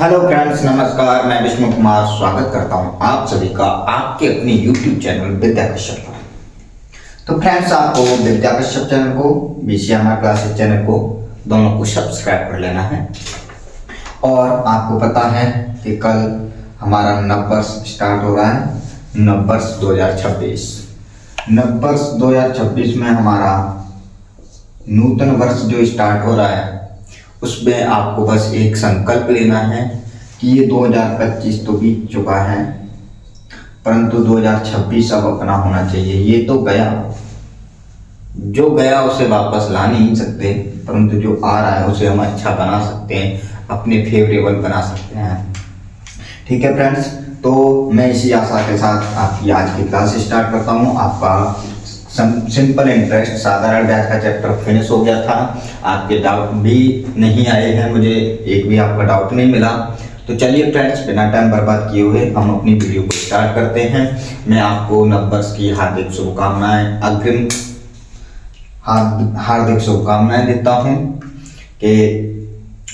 Hello friends, नमस्कार। मैं विष्णु कुमार स्वागत करता हूं आप सभी का आपके अपने YouTube चैनल विद्या कश्यप पर। तो फ्रेंड्स, आपको विद्या कश्यप चैनल को, बीसीएमआर क्लासेस चैनल को, दोनों को सब्सक्राइब कर लेना है। और आपको पता है कि कल हमारा नववर्ष स्टार्ट हो रहा है, नववर्ष 2026। नववर्ष 2026 में हमारा नूतन वर्ष जो स्टार्ट हो रहा है, उसमें आपको बस एक संकल्प लेना है कि ये 2025 तो बीत चुका है, परंतु 2026 अब अपना होना चाहिए। ये तो गया, जो गया उसे वापस ला नहीं सकते, परंतु जो आ रहा है उसे हम अच्छा बना सकते हैं, अपने फेवरेबल बना सकते हैं। ठीक है फ्रेंड्स, तो मैं इसी आशा के साथ आपकी आज की क्लास स्टार्ट करता हूँ। आपका सिंपल इंटरेस्ट साधारण ब्याज का चैप्टर फिनिश हो गया था। आपके डाउट भी नहीं आए हैं, मुझे एक भी आपका डाउट नहीं मिला। तो चलिए फ्रेंड्स, बिना टाइम बर्बाद किए हुए हम अपनी वीडियो को स्टार्ट करते हैं। मैं आपको नववर्ष की हार्दिक शुभकामनाएं, अग्रिम हार्दिक शुभकामनाएं देता हूं कि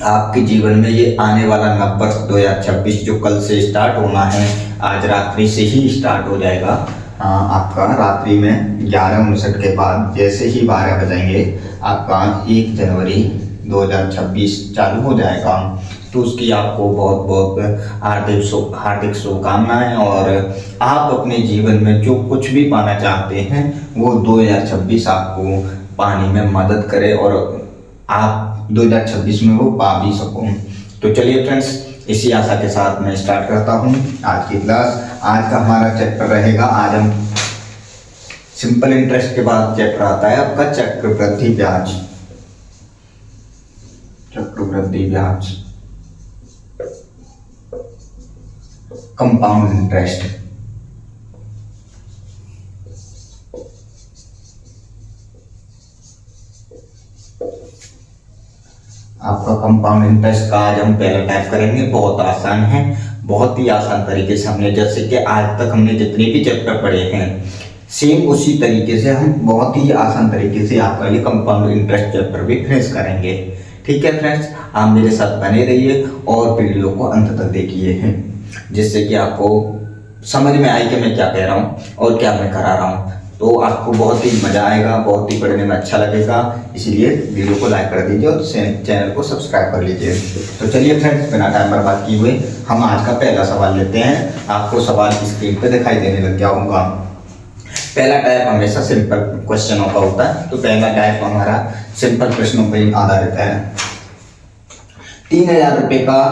आपके जीवन में ये आने वाला नववर्ष 2026 जो कल से स्टार्ट होना है, आज रात्रि से ही स्टार्ट हो जाएगा। आपका रात्रि में 11:59 के बाद जैसे ही 12 बजेंगे आपका 1 जनवरी 2026 चालू हो जाएगा। तो उसकी आपको बहुत बहुत हार्दिक शुभकामनाएं। और आप अपने जीवन में जो कुछ भी पाना चाहते हैं वो 2026 आपको पाने में मदद करे और आप 2026 में वो पा भी सको। तो चलिए फ्रेंड्स, इसी आशा के साथ मैं स्टार्ट करता हूँ आज की क्लास। आज का हमारा चैप्टर रहेगा, आज हम सिंपल इंटरेस्ट के बाद चैप्टर आता है आपका चक्रवृद्धि ब्याज। चक्रवृद्धि ब्याज, कंपाउंड इंटरेस्ट। आपका कंपाउंड इंटरेस्ट का आज हम पहला टाइप करेंगे। बहुत आसान है, बहुत ही आसान तरीके से हमने, जैसे कि आज तक हमने जितने भी चैप्टर पढ़े हैं सेम उसी तरीके से हम बहुत ही आसान तरीके से आपका ये कंपाउंड इंटरेस्ट चैप्टर भी फिनिश करेंगे। ठीक है फ्रेंड्स, आप मेरे साथ बने रहिए और वीडियो को अंत तक देखिए हैं, जिससे कि आपको समझ में आए कि मैं क्या कह रहा हूँ और क्या मैं करा रहा हूँ। तो आपको बहुत ही मजा आएगा, बहुत ही पढ़ने में अच्छा लगेगा। इसलिए वीडियो को लाइक कर दीजिए और चैनल को सब्सक्राइब कर लीजिए। तो चलिए फ्रेंड्स, बिना टाइम बर्बाद किए हुए हम आज का पहला सवाल लेते हैं। आपको सवाल स्क्रीन पे दिखाई देने लग गया होगा। पहला टाइप हमेशा सिंपल क्वेश्चनों का होता है, तो पहला टाइप हमारा सिंपल प्रश्नों पर आधारित है। 3000 रुपये का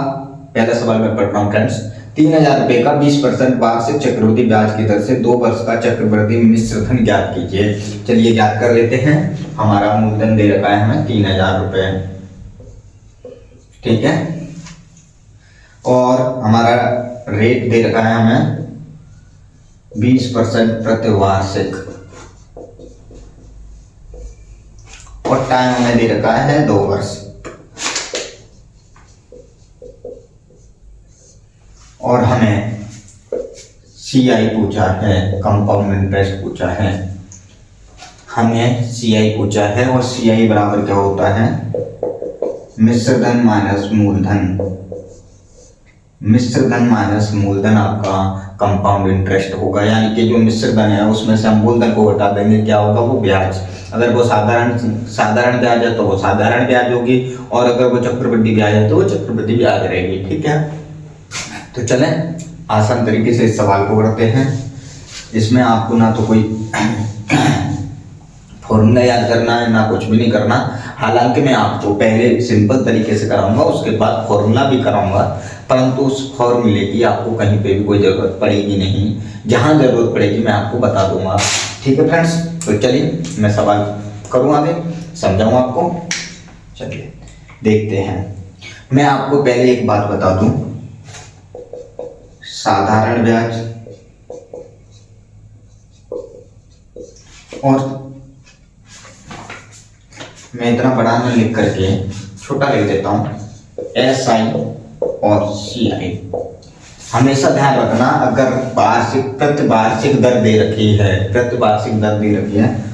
पहला सवाल मैं पढ़ रहा हूँ फ्रेंड्स। 3000 रुपये का 20% वार्षिक चक्रवृद्धि ब्याज की दर से 2 वर्ष का चक्रवृद्धि मिश्र धन ज्ञात कीजिए। चलिए ज्ञात कर लेते हैं। हमारा मूलधन दे रखा है हमें 3000 रुपये, ठीक है, और हमारा रेट दे रखा है हमें 20% प्रति वार्षिक, और टाइम हमें दे रखा है 2 वर्ष। और हमें सीआई पूछा है, कंपाउंड इंटरेस्ट पूछा है, हमें सीआई पूछा है। और सीआई बराबर क्या होता है? मिश्र धन माइनस मूलधन। मिश्र धन माइनस मूलधन आपका कंपाउंड इंटरेस्ट होगा। यानी कि जो मिश्र धन है उसमें से हम मूलधन को हटा देंगे, क्या होगा? वो ब्याज। अगर वो साधारण ब्याज है तो वो साधारण ब्याज होगी, और अगर वो चक्रवृद्धि ब्याज है तो वो चक्रवृद्धि ब्याज रहेगी। ठीक है, तो चलें आसान तरीके से इस सवाल को करते हैं। इसमें आपको ना तो कोई फॉर्मूला याद करना है, ना कुछ भी नहीं करना। हालांकि मैं आपको पहले सिंपल तरीके से कराऊंगा, उसके बाद फॉर्मूला भी कराऊंगा, परंतु उस फॉर्मूले की आपको कहीं पे भी कोई ज़रूरत पड़ेगी नहीं। जहां ज़रूरत पड़ेगी मैं आपको बता दूंगा। ठीक है फ्रेंड्स, तो चलिए मैं सवाल करूँ, आगे समझाऊँ आपको। चलिए देखते हैं। मैं आपको पहले एक बात बता दूं, साधारण ब्याज और मैं इतना बड़ा न लिख करके छोटा लिख देता हूं, SI और CI। हमेशा ध्यान रखना, अगर प्रति वार्षिक दर दे रखी है,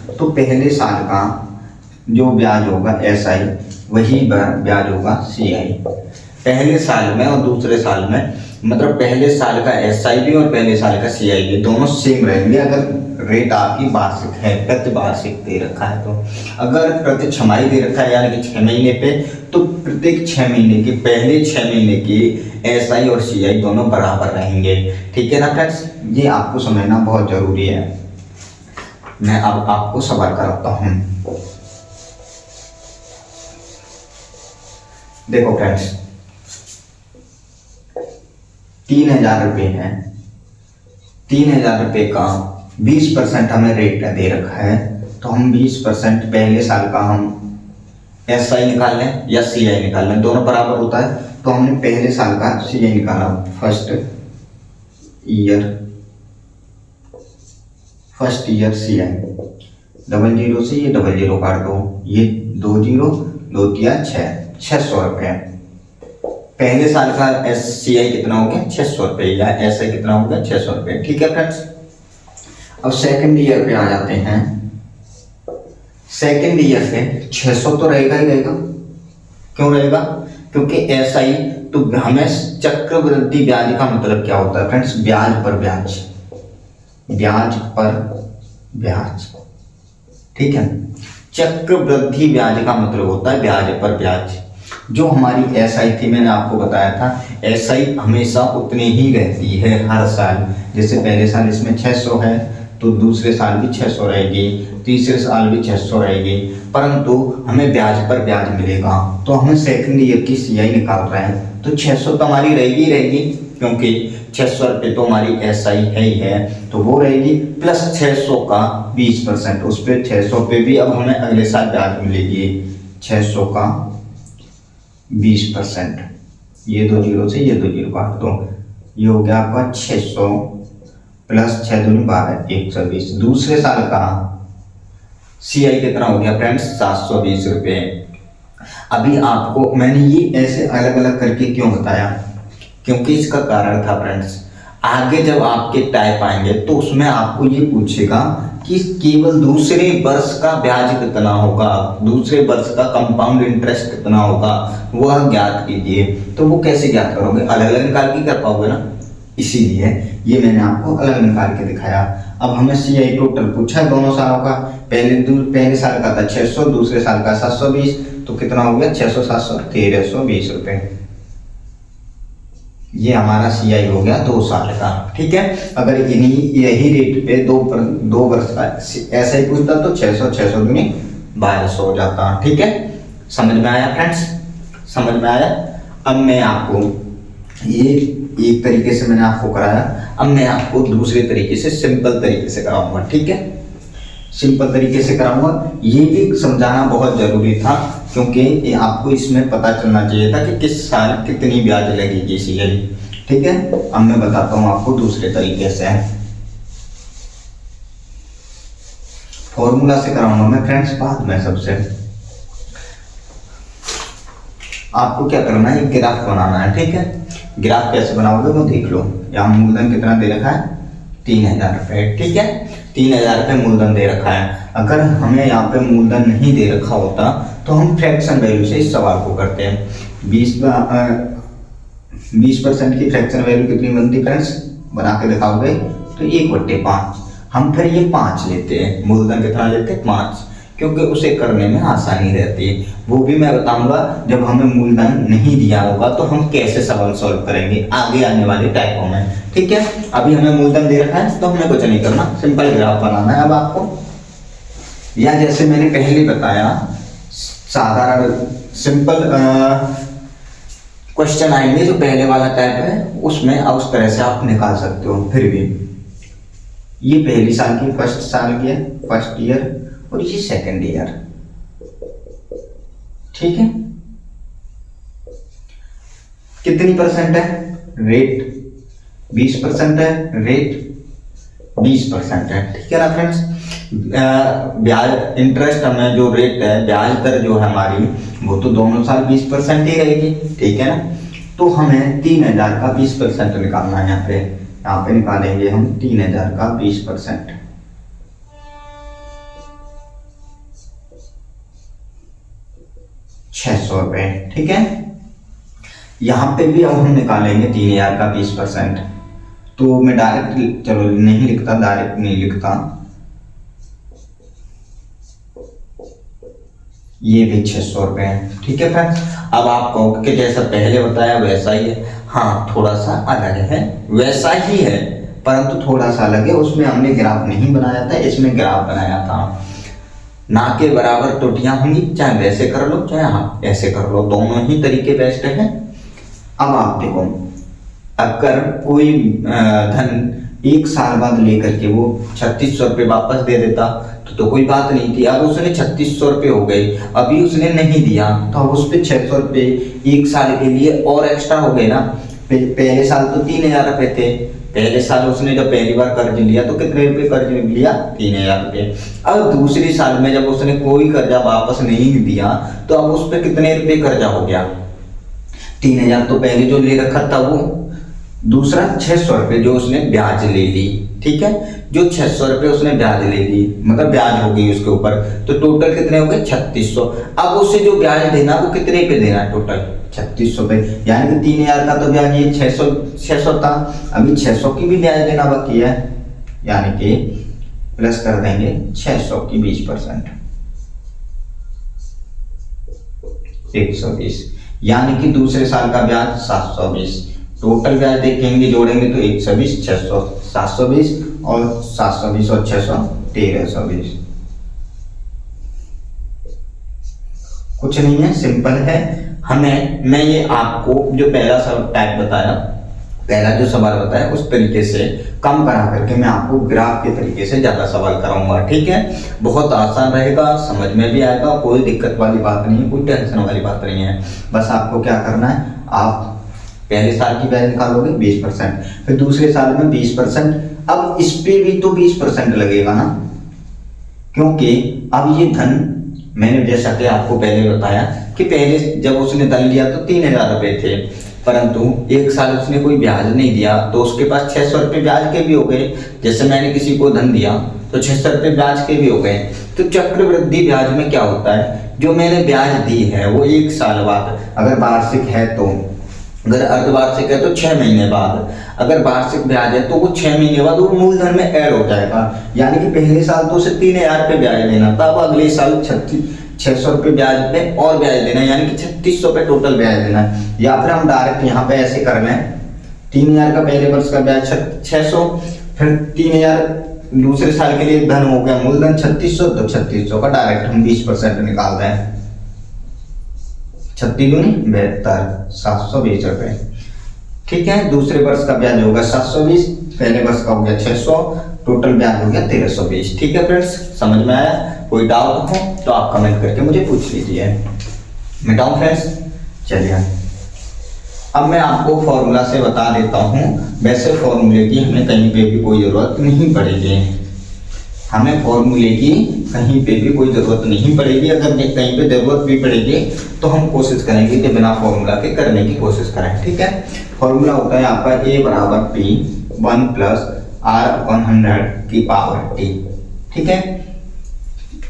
तो पहले साल का जो ब्याज होगा SI, वही ब्याज होगा CI। पहले साल में और दूसरे साल में, मतलब पहले साल का SIP और पहले साल का CIP दोनों सेम रहेंगे अगर रेट आपकी वार्षिक है, प्रति वार्षिक दे रखा है तो। अगर प्रति छमाही दे रखा है यानी कि 6 महीने पे, तो प्रत्येक 6 महीने के पहले 6 महीने की SI और CI दोनों बराबर रहेंगे। ठीक है ना फ्रेंड्स, ये आपको समझना बहुत जरूरी है। मैं अब आपको सवाल कराता हूँ। देखो फ्रेंड्स, 3,000 रुपये है, 3,000 रुपये का 20% हमें रेट दे रखा है, तो हम 20% पहले साल का हम SI निकाल लें या CI निकाल लें, दोनों बराबर होता है। तो हमने पहले साल का CI निकाला, फर्स्ट ईयर CI, 00 से ये 00 काट दो, ये 20 2 तिया 600 रुपये। पहले साल का CI कितना हो गया? 600 रुपये, या SI कितना हो गया? 600 रुपये। ठीक है फ्रेंड्स, अब सेकंड ईयर पे आ जाते हैं। सेकंड ईयर पे 600 तो रहेगा ही रहेगा। क्यों रहेगा? क्योंकि SI तो हमें चक्रवृद्धि ब्याज का मतलब क्या होता है फ्रेंड्स? ब्याज पर ब्याज, ब्याज पर ब्याज। ठीक है, चक्रवृद्धि ब्याज का मतलब होता है ब्याज पर ब्याज। जो हमारी SI थी, मैंने आपको बताया था, SI हमेशा उतनी ही रहती है हर साल। जैसे पहले साल इसमें 600 है, तो दूसरे साल भी 600 रहेगी, तीसरे साल भी 600 रहेगी, परंतु हमें ब्याज पर ब्याज मिलेगा। तो हम सेकंड ईयर की CI निकाल रहे हैं, तो 600 तो हमारी रहेगी ही रहेगी, क्योंकि 600 रुपये तो हमारी SI है ही है, तो वो रहेगी, प्लस 600 का 20%, उस पर 600 पे भी अब हमें अगले साल ब्याज मिलेगी। 600 का 20%, ये 20 से ये 20 काट दो, ये हो गया आपका 600 प्लस 6 दूनी 12, 120। दूसरे साल का CI कितना हो गया फ्रेंड्स? 720 रुपये। अभी आपको मैंने ये ऐसे अलग अलग करके क्यों बताया? क्योंकि इसका कारण था फ्रेंड्स, आगे जब आपके टाइप आएंगे तो उसमें आपको ये पूछेगा कि केवल दूसरे वर्ष का ब्याज कितना होगा, दूसरे वर्ष का कंपाउंड इंटरेस्ट कितना होगा, वह ज्ञात कीजिए। तो वो कैसे ज्ञात करोगे? अलग अलग निकाल के कर पाओगे ना, इसीलिए ये मैंने आपको अलग निकाल के दिखाया। अब हमें CI टोटल पूछा है दोनों सालों का। पहले साल का था 600, दूसरे साल का 720, तो कितना हो गया? 600 700 1320 रुपये। ये हमारा CI हो गया 2 साल का। ठीक है, अगर यही रेट पे 2 वर्ष का ऐसा ही पूछता तो 600 600 दूनी 1200 हो जाता। ठीक है, समझ में आया फ्रेंड्स? समझ में आया? अब मैं आपको ये एक तरीके से मैंने आपको कराया, अब मैं आपको दूसरे तरीके से सिंपल तरीके से कराऊंगा। ठीक है, सिंपल तरीके से कराऊंगा। ये भी समझाना बहुत जरूरी था, क्योंकि आपको इसमें पता चलना चाहिए था कि किस साल कितनी ब्याज लगेगी CI। ठीक है, अब मैं बताता हूँ आपको दूसरे तरीके से। फॉर्मूला से कराऊंगा मैं फ्रेंड्स बाद में। सबसे आपको क्या करना है, ग्राफ बनाना है। ठीक है, ग्राफ कैसे बनाओगे वो देख लो। यहाँ मूलधन कितना दे रखा है? 3,000 रुपये। ठीक है, 3,000 रुपये मूलधन दे रखा है। अगर हमें यहाँ पे मूलधन नहीं दे रखा होता तो हम फ्रैक्शन वैल्यू से इस सवाल को करते हैं। 20% की फ्रैक्शन वैल्यू कितनी बनती फ्रेंड्स? बना के दिखाओगे तो 1/5। हम फिर ये 5 लेते हैं, मूलधन कितना लेते हैं? 5, क्योंकि उसे करने में आसानी रहती है। वो भी मैं बताऊंगा जब हमें मूलधन नहीं दिया होगा तो हम कैसे सवाल सॉल्व करेंगे आगे आने वाले टाइपों में। ठीक है, अभी हमें मूलधन दे रखा है तो हमें कुछ नहीं करना, सिंपल ग्राफ बनाना है अब आपको। या जैसे मैंने पहले बताया, साधारण सिंपल क्वेश्चन आएंगे जो पहले वाला टाइप है, उसमें उस तरह से आप निकाल सकते हो। फिर भी ये पहली साल की फर्स्ट ईयर और ये सेकंड ईयर। ठीक है, कितनी परसेंट है? रेट 20% है, रेट 20% है। ठीक है ना फ्रेंड्स? ब्याज इंटरेस्ट हमें जो रेट है, ब्याज दर जो है हमारी, वो तो दोनों साल 20% ही रहेगी। ठीक है ना? तो हमें 3,000 का 20% निकालना है। यहाँ पे निकालेंगे हम 3,000 का 20%। 600 रुपये। ठीक है, यहाँ पे भी अब हम निकालेंगे 3000 का 20%। तो मैं डायरेक्ट चलो नहीं लिखता, डायरेक्ट नहीं लिखता, ये भी 600 रुपये है। ठीक है फ्रेंड्स, अब आप कहोगे कि जैसा पहले बताया वैसा ही है। हाँ, थोड़ा सा अलग है, वैसा ही है परंतु थोड़ा सा अलग है। उसमें हमने ग्राफ नहीं बनाया था, इसमें ग्राफ बनाया था। ना के बराबर त्रुटियां होंगी, चाहे वैसे कर लो चाहे हाँ ऐसे कर लो, दोनों ही तरीके बेस्ट है। अब आप देखो, अगर कोई धन 1 साल बाद लेकर के वो 3600 रुपये वापस दे देता तो कोई बात नहीं थी। अब उसने 3600 रुपये हो गए, अभी उसने नहीं दिया तो अब उस पर 600 रुपये 1 साल के लिए और एक्स्ट्रा हो गए ना। पहले साल तो 3000 रुपये थे, पहले साल उसने जब पहली बार कर्ज लिया तो कितने रुपए कर्ज लिया, 3000 रुपये। अब दूसरी साल में जब उसने कोई कर्जा वापस नहीं दिया तो अब उस पर कितने रुपए कर्जा हो गया, 3000 तो पहले जो ले रखा था वो, दूसरा 600 रुपये जो उसने ब्याज ले ली। ठीक है, जो 600 रुपये उसने ब्याज ले ली, मतलब ब्याज हो गई उसके ऊपर, तो टोटल कितने हो गए 3600। अब उसे जो ब्याज देना वो कितने पे देना, टोटल 3600 पे, यानी कि 3000 का तो ब्याज ये 600 था, अभी 600 की भी ब्याज देना बाकी है, यानी कि प्लस कर देंगे 600 की 20%, 120, यानी कि दूसरे साल का ब्याज 720। टोटल ब्याज देखेंगे जोड़ेंगे तो 120, 600, 720 और 720 और 600 1320। कुछ नहीं है, सिंपल है। मैं ये आपको जो पहला सब टाइप बताया, पहला जो सवाल बताया उस तरीके से कम करा करके मैं आपको ग्राफ के तरीके से ज्यादा सवाल कराऊंगा। ठीक है, बहुत आसान रहेगा, समझ में भी आएगा, कोई दिक्कत वाली बात नहीं, कोई टेंशन वाली बात नहीं है। बस आपको क्या करना है, आप पहले साल की ब्याज निकालोगे 20%, फिर दूसरे साल में 20%। अब इस पे भी तो 20% लगेगा ना, क्योंकि अब ये धन, मैंने जैसा कि आपको पहले बताया कि पहले जब उसने धन लिया तो 3000 रुपये थे, परंतु 1 साल उसने कोई ब्याज नहीं दिया तो उसके पास 600 रुपये ब्याज के भी हो गए। जैसे मैंने किसी को धन दिया तो 600 रुपये ब्याज के भी हो गए। तो चक्रवृद्धि ब्याज में क्या होता है, जो मैंने ब्याज दी है वो 1 साल बाद, अगर वार्षिक है तो, अगर अर्धवार्षिक है तो 6 महीने बाद, अगर वार्षिक ब्याज है तो वो 6 महीने बाद वो मूलधन में ऐड हो जाएगा। यानी कि पहले साल तो उसे 3000 रुपये ब्याज देना था, अब अगले साल 600 रुपये ब्याज पे और ब्याज देना है, यानी कि 3600 पे टोटल ब्याज देना है। या फिर हम डायरेक्ट यहाँ पे ऐसे कर लें, 3000 का पहले वर्ष का ब्याज 600, फिर 3000 दूसरे साल के लिए धन हो गया मूलधन 3600, तो 3600 का डायरेक्ट हम 20% निकाल रहे हैं, 36 दूनी 72, 720 रुपये। ठीक है, दूसरे वर्ष का ब्याज होगा 720, पहले वर्ष का हो गया 600, टोटल ब्याज हो गया 1320। ठीक है फ्रेंड्स, समझ में आया? कोई डाउट हो तो आप कमेंट करके मुझे पूछ लीजिए। मिटाऊं फ्रेंड्स? चलिए अब मैं आपको फॉर्मूला से बता देता हूं। वैसे फॉर्मूले की हमें कहीं पे भी कोई जरूरत नहीं पड़ेगी, हमें फॉर्मूले की कहीं पे भी कोई जरूरत नहीं पड़ेगी। अगर कहीं पे जरूरत भी पड़ेगी तो हम कोशिश करेंगे कि बिना फॉर्मूला के करने की कोशिश करें। ठीक है, फॉर्मूला होता है आपका A बराबर P 1 प्लस R/100 की पावर T। ठीक है,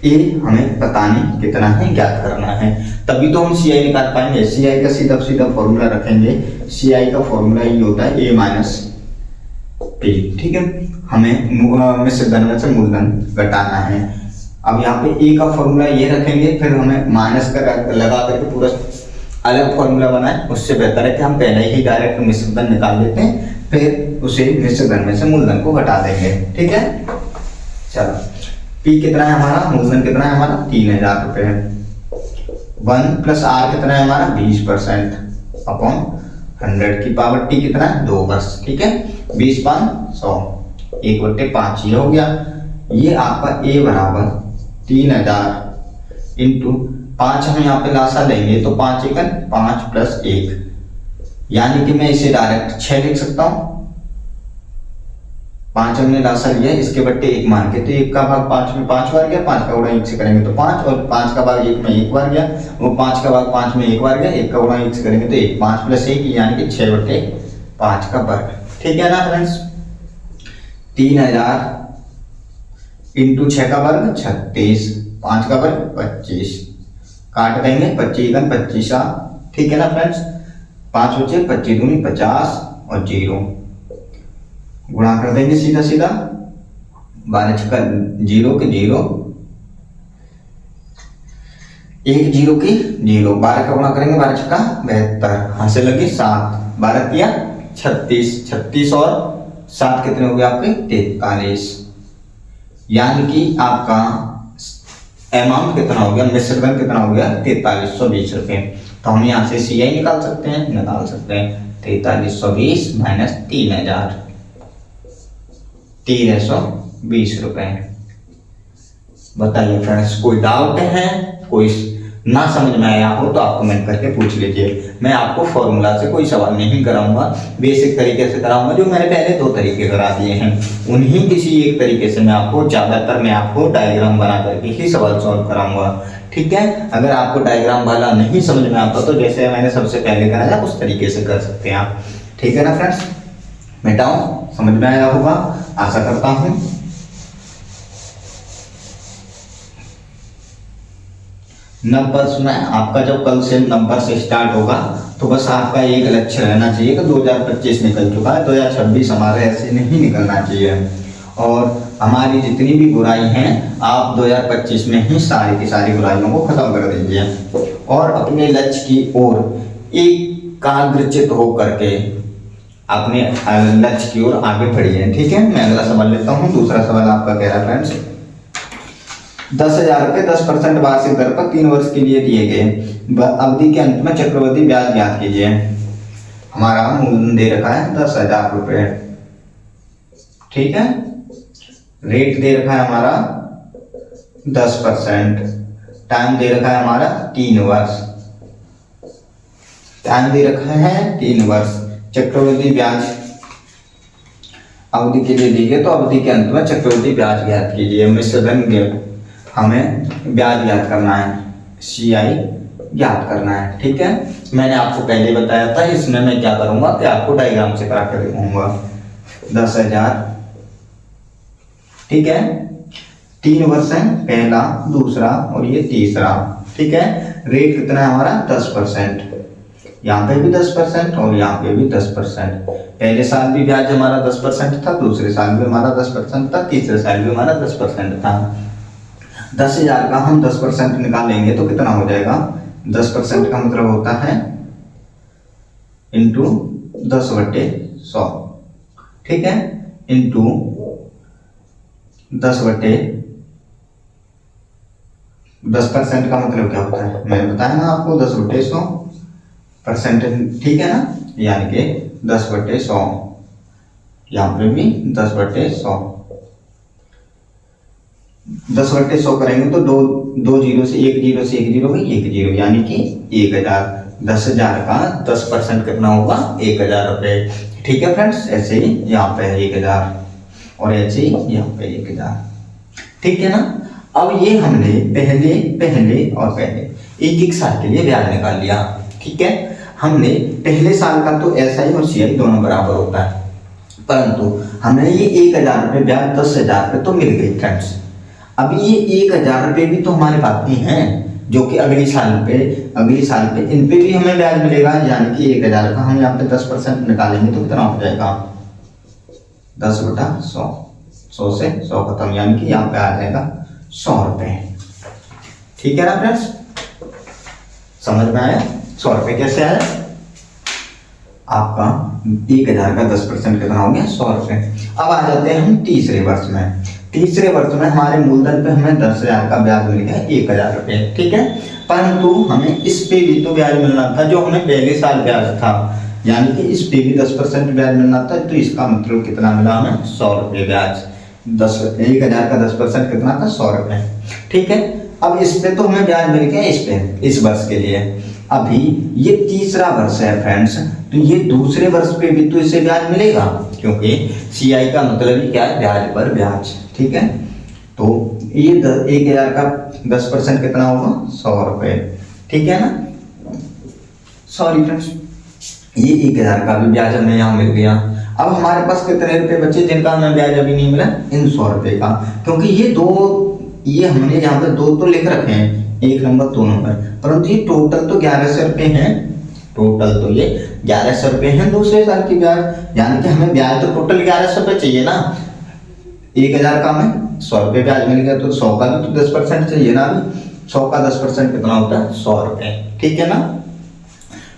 ए हमें पता नहीं कितना है, ज्ञात करना है, तभी तो हम CI निकाल पाएंगे। CI का सीधा सीधा फॉर्मूला रखेंगे, CI का फॉर्मूला ये होता है A माइनस P। ठीक है, हमें मिश्र धन में से मूलधन घटाना है। अब यहाँ पे A का फॉर्मूला ये रखेंगे, फिर हमें माइनस का लगा करके पूरा अलग फॉर्मूला बनाए, उससे बेहतर है कि हम पहले ही डायरेक्ट मिश्र धन निकाल लेते हैं, फिर उसे मिश्र धन में से मूलधन को घटा देंगे। ठीक है, चलो P कितना है हमारा, मूलधन कितना है हमारा 3000 रुपये है, 1 प्लस R कितना है हमारा 20% अपॉन 100 की पावर T कितना है 2 वर्ष। ठीक है, 20/100, 1/5 ये हो गया। ये आपका A बराबर 3000 इंटू 5, हम यहाँ पे लासा लेंगे तो 5 एकन 5 प्लस 1, यानी कि मैं इसे डायरेक्ट 6 लिख सकता हूँ। 5 हमने लासा लिया, इसके बट्टे 1 मान के, तो 1 का भाग 5 में 5 बार गया, 5 का गुणा 1 से करेंगे तो 5, और 5 का भाग 1 में 1 बार गया, वो 5 का भाग 5 में 1 बार गया, 1 का गुणा 1 से करेंगे तो 1, 5 प्लस 1 यानी कि 6/5 का वर्ग। ठीक है ना फ्रेंड्स, 3000 इंटू 6 का वर्ग 36, 5 का वर्ग 25, काट देंगे 25 का 25। ठीक है ना फ्रेंड्स, 5 बचे, 25 दूनी 50 और 0 गुणा कर देंगे सीधा सीधा। 12 छक्का 0 के 0, 1 0 की 0, 12 का गुणा करेंगे 12 छक्का 72, हासिल लगी 7, 12 किया 36, 36 और 7 कितने हो गए आपके 43। यानी कि आपका अमाउंट कितना हो गया, मिश्र धन कितना हो गया 4320 रुपए। तो हम यहाँ से CI निकाल सकते हैं, 4320 माइनस 3000, 1320 रुपए। बताइए फ्रेंड्स, कोई डाउट है, कोई ना समझ में आया हो तो आप कमेंट करके पूछ लीजिए। मैं आपको फॉर्मूला से कोई सवाल नहीं कराऊंगा, बेसिक तरीके से कराऊंगा, जो मैंने पहले 2 तरीके करा दिए हैं उन्हीं किसी एक तरीके से मैं आपको, ज्यादातर मैं आपको डायग्राम बना करके ही सवाल सॉल्व कराऊंगा। ठीक है, अगर आपको डायग्राम वाला नहीं समझ में आता तो जैसे मैंने सबसे पहले कराया उस तरीके से कर सकते हैं आप। ठीक है ना फ्रेंड्स, बेटाओ समझ में आया होगा आशा करता हूं। नंबर्स में आपका जब कल से नंबर से स्टार्ट होगा तो बस आपका एक लक्ष्य रहना चाहिए कि 2025 निकल चुका है, 2026 हमारे ऐसे नहीं निकलना चाहिए। और हमारी जितनी भी बुराई हैं आप 2025 में ही सारी की सारी बुराइयों को खत्म कर दीजिए और अपने लक्ष्य की ओर एकाग्रचित हो करके अपने लक्ष्य की ओर आगे बढ़िए। ठीक है, मैं अगला सवाल लेता हूँ। दूसरा सवाल आपका कह रहा है फ्रेंड्स, 10,000 रुपए 10% वार्षिक दर पर 3 वर्ष के लिए दिए गए, अवधि के अंत में चक्रवृद्धि ब्याज ज्ञात कीजिए। हमारा मूलधन दे रखा है 10,000 रुपए, ठीक है, रेट दे रखा है हमारा 10%, टाइम दे रखा है हमारा 3 वर्ष, टाइम दे रखा है 3 वर्ष, चक्रवृद्धि ब्याज अवधि के लिए दी गई तो अवधि के अंत में चक्रवृद्धि ब्याज ज्ञात कीजिए। मिश्र धन हमें ब्याज ज्ञात करना है, CI ज्ञात करना है। ठीक है, मैंने आपको पहले बताया था, इसमें मैं क्या करूंगा कि आपको डायग्राम से करा कर दिखाऊंगा। 10,000, ठीक है, 3 वर्ष है, पहला, दूसरा और ये तीसरा। ठीक है, रेट कितना है हमारा 10%, यहाँ पे भी 10% और यहाँ पे भी 10%। पहले साल भी ब्याज हमारा 10% था, दूसरे साल भी हमारा 10% था, तीसरे साल भी हमारा 10% था। 10,000 का हम 10% निकालेंगे तो कितना हो जाएगा, 10% का मतलब होता है इंटू 10/100, ठीक है, इंटू 10% का मतलब क्या होता है, मैंने बताया ना आपको 10/100%, ठीक है ना, यानी कि 10/100, यहाँ पे भी 10/100, 10/100 करेंगे तो दो जीरो से एक जीरो से एक जीरो में 1 जीरो, यानी कि 1000। 10,000 का 10% कितना होगा 1,000 रुपए। ठीक है फ्रेंड्स, ऐसे ही यहाँ पे 1,000 और ऐसे ही यहाँ पे 1,000, ठीक है ना। अब ये हमने पहले और पहले एक साल के लिए ब्याज निकाल लिया। ठीक है, हमने पहले साल का तो SI और CI दोनों बराबर होता है, परंतु हमें ये 1,000 रुपये ब्याज 10,000 रुपये तो मिल गई फ्रेंड्स। अब ये 1,000 रुपये भी तो हमारे बाकी हैं, जो कि अगली साल पे इन पे भी हमें ब्याज मिलेगा, यानी कि 1,000 का हम यहाँ पे 10% निकालेंगे तो कितना हो जाएगा 10/100, 100 से 100 खत्म, यानी कि यहाँ पे आ जाएगा 100 रुपये। ठीक है ना फ्रेंड्स, समझ में आया 100 रुपये कैसे आया आपका, 1,000 का 10% कितना हो गया 100 रुपये। अब आ जाते हैं हम तीसरे वर्ष में। तीसरे वर्ष में हमारे मूलधन पे हमें 10,000 का ब्याज मिल गया 1,000 रुपये, ठीक है, परंतु हमें इस पे भी तो ब्याज मिलना था जो हमें पहले साल ब्याज था, यानी कि इस पे भी 10% ब्याज मिलना था, तो इसका मतलब कितना मिला हमें 100 रुपये ब्याज। 1,000 का 10% कितना था 100 रुपये, ठीक है। अब इस पे तो हमें ब्याज मिल गया, इस वर्ष के लिए। अभी ये तीसरा वर्ष है फ्रेंड्स, तो ये दूसरे वर्ष पे भी तो इसे ब्याज मिलेगा, क्योंकि CI का मतलब ही क्या है, ब्याज पर ब्याज। ठीक है, तो ये 1,000 का 10% कितना होगा 100 रुपये, ठीक है ना। सॉरी फ्रेंड्स, ये 1,000 का भी ब्याज हमें यहाँ मिल गया। अब हमारे पास कितने रुपए बचे जिनका हमें ब्याज अभी नहीं मिला, इन 100 रुपये का, क्योंकि ये हमने यहाँ पे 2 तो लिख रखे हैं, 1 नंबर 2 नंबर, परंतु ये टोटल तो 1,100 रुपये हैं, टोटल तो ये 1100 रुपये है दूसरे साल की ब्याज, यानी कि हमें ब्याज तो टोटल 1100 रुपये चाहिए ना। 1000 का हमें 100 रुपये ब्याज मिल गया, तो 100 का भी तो 10% चाहिए ना। अभी 100 का 10% कितना होता है? 100 रुपये, ठीक है ना।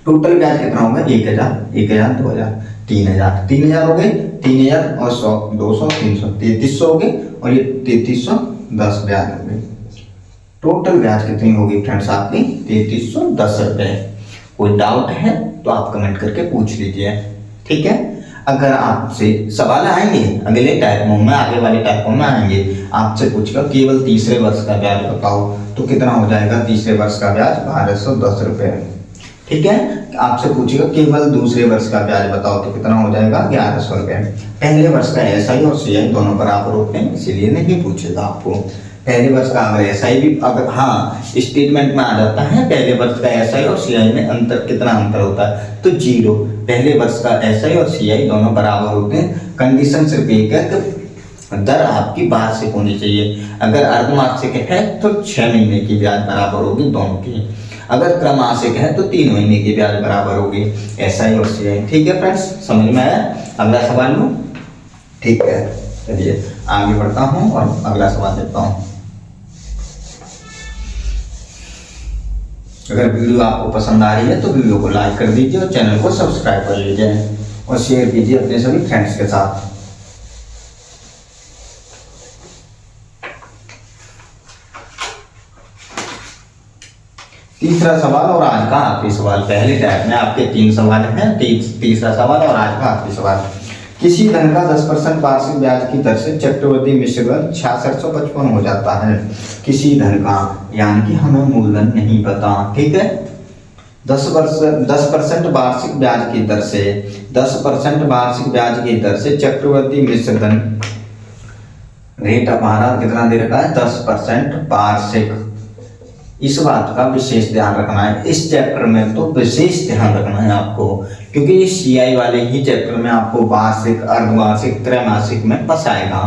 टोटल ब्याज कितना होगा? 1000, 1000, 2000, 3000, 3000 हो गए, 3000 और 100, 200, 300, 3300 हो गए, और ये 3310 ब्याज हो गए। टोटल ब्याज कितनी होगी फ्रेंड्स आपकी? 3310 रुपये। कोई डाउट है तो आप कमेंट करके पूछ लीजिए, ठीक है। अगर आपसे सवाल आएंगे अगले टाइपों में, आगे वाले टाइपों में आएंगे, आपसे पूछेगा केवल तीसरे वर्ष का ब्याज बताओ, तो कितना हो जाएगा? तीसरे वर्ष का ब्याज 1210 रुपये, ठीक है। आपसे पूछेगा केवल दूसरे वर्ष का ब्याज बताओ, तो कितना हो जाएगा? 1100 रुपये। पहले वर्ष का एसआई और सीआई दोनों बराबर होते हैं, इसीलिए नहीं पूछेगा आपको। पहले वर्ष का अगर एसआई भी, अगर हाँ स्टेटमेंट में आ जाता है पहले वर्ष का एसआई और सीआई में अंतर, कितना अंतर होता है? तो 0। पहले वर्ष का एसआई और सीआई दोनों बराबर होते हैं। कंडीशन सिर्फ एक है कि दर आपकी वार्षिक होनी चाहिए। अगर अर्धवार्षिक है तो 6 महीने की ब्याज बराबर होगी दोनों की। अगर त्रैमासिक है तो 3 महीने की ब्याज बराबर होगी, एसआई और सीआई, ठीक है फ्रेंड्स, समझ में आया? अगला सवाल लो, ठीक है। चलिए आगे बढ़ता हूँ और अगला सवाल देता हूँ। अगर वीडियो आपको पसंद आ रही है तो वीडियो को लाइक कर दीजिए और चैनल को सब्सक्राइब कर लीजिए और शेयर कीजिए अपने सभी फ्रेंड्स के साथ। तीसरा सवाल और आज का आखिरी सवाल। पहले टाइप में आपके 3 सवाल हैं, तीसरा सवाल और आज का आखिरी सवाल। किसी धन का 10% वार्षिक ब्याज की दर से चक्रवृद्धि मिश्रधन 6655 हो जाता है। किसी धन का, यानी कि हमें मूलधन नहीं पता, ठीक है। 10% वार्षिक ब्याज की दर से, 10% वार्षिक ब्याज की दर से चक्रवृद्धि मिश्रधन रेट हमारा कितना दे रखा है? 10% वार्षिक। इस बात का विशेष ध्यान रखना है, इस चैप्टर में तो विशेष ध्यान रखना है आपको, क्योंकि ये सीआई वाले ही चैप्टर में आपको वार्षिक, अर्धवार्षिक, त्रैमासिक में फंसाएगा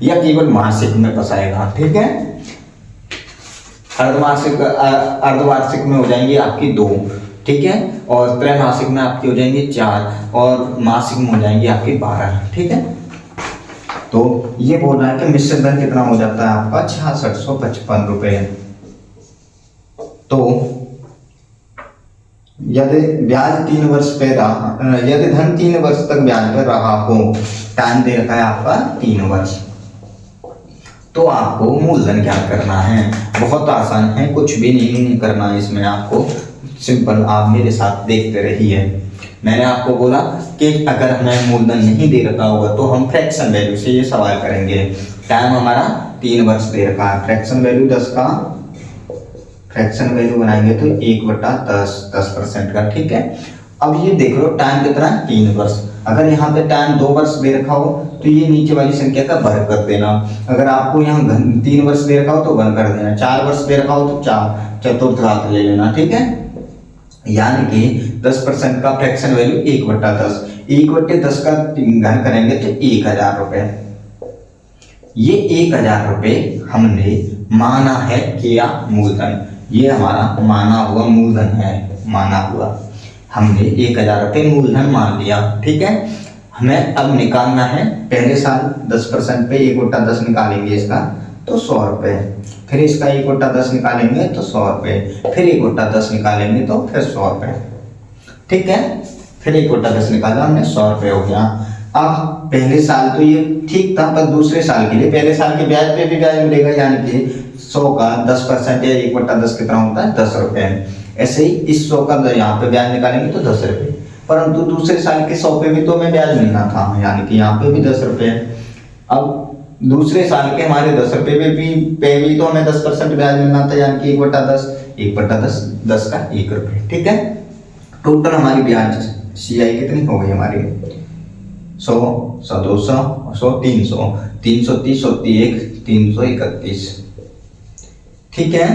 या केवल मासिक में फंसाएगा, ठीक है। अर्धवार्षिक में हो जाएंगी आपकी 2, ठीक है, और त्रैमासिक में आपकी हो जाएंगी 4, और मासिक में हो जाएंगी आपकी 12, ठीक है। तो ये बोल रहा है कि मिश्र धन कितना हो जाता है आपका? 6655 रुपये। तो यदि ब्याज 3 वर्ष पे रहा, यदि धन 3 वर्ष तक ब्याज पर रहा हो, टाइम दे रखा है आपका 3 वर्ष, तो आपको मूलधन क्या करना है? बहुत आसान है, कुछ भी नहीं करना है इसमें आपको, सिंपल। आप मेरे साथ देखते रहिए। मैंने आपको बोला कि अगर हमें मूलधन नहीं दे रखा होगा तो हम फ्रैक्शन वैल्यू से ये सवाल करेंगे। टाइम हमारा 3 वर्ष दे रखा है, फ्रैक्शन वैल्यू 10 का, फ्रैक्शन वैल्यू बनाएंगे तो 1/10, 10% का, ठीक है। अब ये देख लो टाइम कितना? 3 वर्ष। अगर यहाँ पे टाइम 2 वर्ष दे रखा हो तो ये नीचे वाली संख्या का वर्ग कर देना। अगर आपको यहाँ 3 वर्ष दे रखा हो तो घन कर देना, 4 वर्ष दे रखा हो तो 4 चतुर्थांश ले लेना, ठीक है। यानी कि 10% का फ्रैक्शन वैल्यू 1/10, 1/10 का घन करेंगे तो 1000 रुपये। ये 1000 रुपये हमने माना है किया मूलधन, ये हमारा माना हुआ मूलधन है, माना हुआ हमने 1000 रुपये मूलधन मान लिया, ठीक है। हमें अब निकालना है पहले साल 10% पे 1/10 निकालेंगे इसका तो 100 रुपये, फिर इसका 1/10 निकालेंगे तो 100 रुपये, फिर 1/10 निकालेंगे तो फिर 100 रुपये, ठीक है। फिर 1/10 निकाला हमने, 100 रुपये हो गया। अब पहले साल तो ये ठीक था, पर दूसरे साल के लिए पहले साल के ब्याज पे भी ब्याज मिलेगा, यानी कि 100 का 10% या 1/10 कितना होता है? 10 रुपये। ऐसे ही इस 100 का यहाँ पे ब्याज निकालेंगे तो 10 रुपये, परंतु दूसरे साल के 100 पे भी तो हमें ब्याज मिलना था, यानी कि यहाँ पे भी 10 रुपये। अब दूसरे साल के हमारे 10 रुपये पे भी तो हमें 10% ब्याज मिलना था, यानी कि 1/10, 1/10, 10 का 1 रुपये, ठीक है। टोटल हमारी ब्याज सीआई कितनी हो गई हमारी? 100, 100, 200, 100, 300, 330, 131, 331, ठीक है।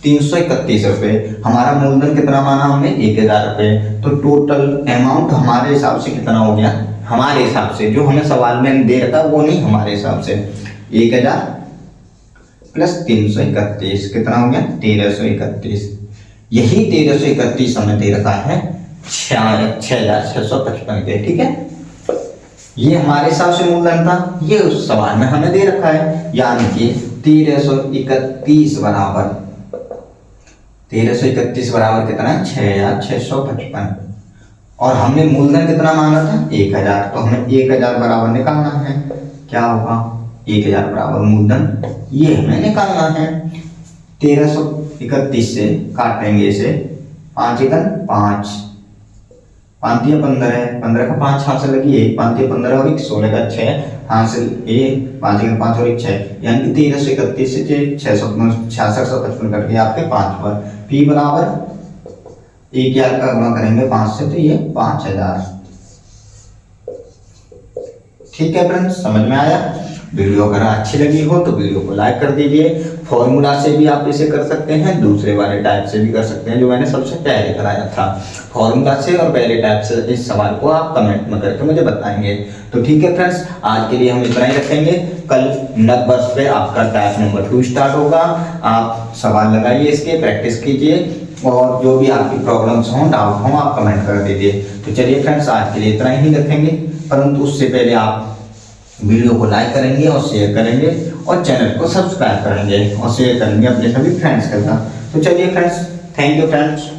331 रुपये। हमारा मूलधन कितना माना हमने? 1000 रुपये। तो टोटल अमाउंट हमारे हिसाब से कितना हो गया? हमारे हिसाब से, जो हमें सवाल में दे रखा वो नहीं, हमारे हिसाब से 1000 प्लस 331 कितना हो गया? 1331। यही 1331 हमें दे रखा है 6,655 के, ठीक है। ये हमारे हिसाब से मूलधन था, ये उस सवाल में हमें दे रखा है, यानी कि 1331 बराबर 1331 बराबर कितना है, 6,655, और हमने मूलधन कितना मांगा था, 1,000। तो हमें 1,000 बराबर निकालना है, क्या होगा, 1,000 बराबर मूलधन ये हमें निकालना है। 1331 से काटेंगे इसे, 5 एकम 5, 5 या 15 है, 15 का 5 हाथ से लगी 1, 5 या 15 और 1, 16 का 6 हाथ से 1, 5 का 5 और 1 6, यानी कि 1331 से 6655 कट गया आपके 5 पर। पी बराबर 1,000 का गुणा करेंगे 5 से, तो ये 5,000। ठीक है फ्रेंड्स, समझ में आया। वीडियो अगर अच्छी लगी हो तो वीडियो को लाइक कर दीजिए। फॉर्मूला से भी आप इसे कर सकते हैं, दूसरे वाले टाइप से भी कर सकते हैं जो मैंने सबसे पहले कराया था। फॉर्मूला से और पहले टाइप से इस सवाल को आप कमेंट में करके मुझे बताएंगे। तो ठीक है फ्रेंड्स, आज के लिए हम इतना ही रखेंगे। कल नंबर्स पे आपका टाइप नंबर 2 स्टार्ट होगा। आप सवाल लगाइए, इसके प्रैक्टिस कीजिए, और जो भी आपकी प्रॉब्लम्स हों, डाउट हों, आप कमेंट कर दीजिए। तो चलिए फ्रेंड्स, आज के लिए इतना ही रखेंगे, परंतु उससे पहले आप वीडियो को लाइक करेंगे और शेयर करेंगे, और चैनल को सब्सक्राइब करेंगे और शेयर करेंगे अपने सभी फ्रेंड्स के साथ। तो चलिए फ्रेंड्स, थैंक यू फ्रेंड्स।